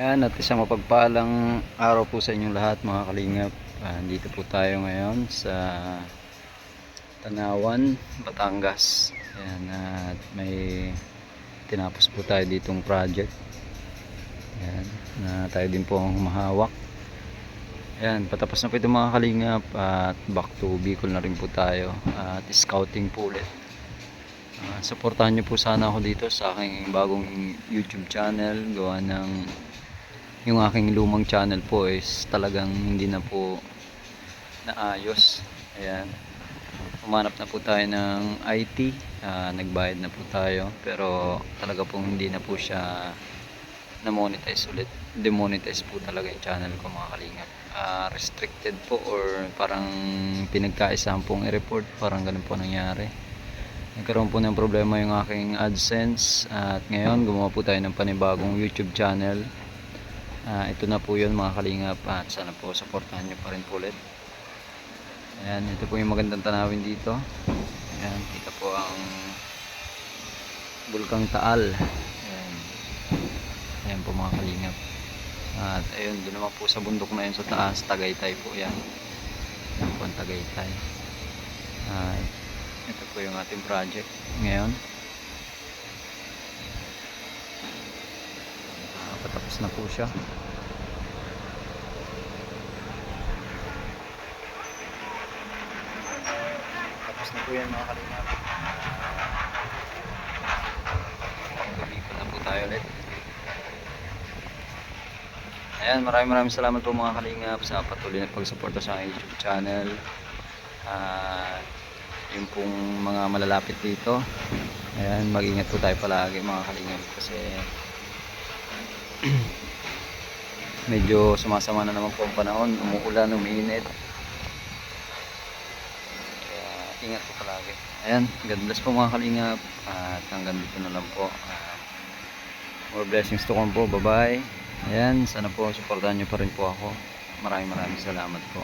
Ayan, at isang mapagpalang araw po sa inyong lahat mga kalingap. Dito po tayo ngayon sa Tanawan, Batangas. Ayan, at may tinapos po tayo ditong project. Ayan, na tayo din po ang humahawak. Ayan, patapos na po ito mga kalingap at back to Bicol na rin po tayo at scouting po ulit. Supportahan nyo po sana ako dito sa aking bagong YouTube channel. Gawa ng yung aking lumang channel po is talagang hindi na po naayos. Ayan, umanap na po tayo ng IT. Nagbayad na po tayo pero talaga pong hindi na po siya na monetize ulit. Demonetize po talaga yung channel ko mga kalingap. Restricted po or parang pinagkaisahan pong i-report, parang ganun po nangyari. Nagkaroon po ng problema yung aking AdSense at ngayon gumawa po tayo ng panibagong YouTube channel. Ito na po yun mga kalingap at sana po supportahan nyo pa rin po ulit. Ayan, ito po yung magandang tanawin dito. Ayan, kita po ang Bulkang Taal. Ayan, ayan po mga kalingap. At ayun, doon naman po sa bundok na yun sa taas, Tagaytay po yan. Ayan po ang Tagaytay. Ito po yung ating project ngayon. Patapos na po siya. Tapos na po yan mga kalingap. Pagkabikot na po tayo ulit. Ayan, maraming salamat po mga kalingap sa patuloy na pagsuporta sa aking YouTube channel. Yung pong mga malalapit dito, ayan, mag-ingat po tayo palagi mga kalingap kasi medyo sumasama na naman po ang panahon, umuulan, umiinit, kaya ingat po palagi. Ayan, God bless po mga kalingap at hanggang dito na lang po. More blessings to come po, bye bye. Ayan, sana po supportahan nyo pa rin po ako. Maraming salamat po.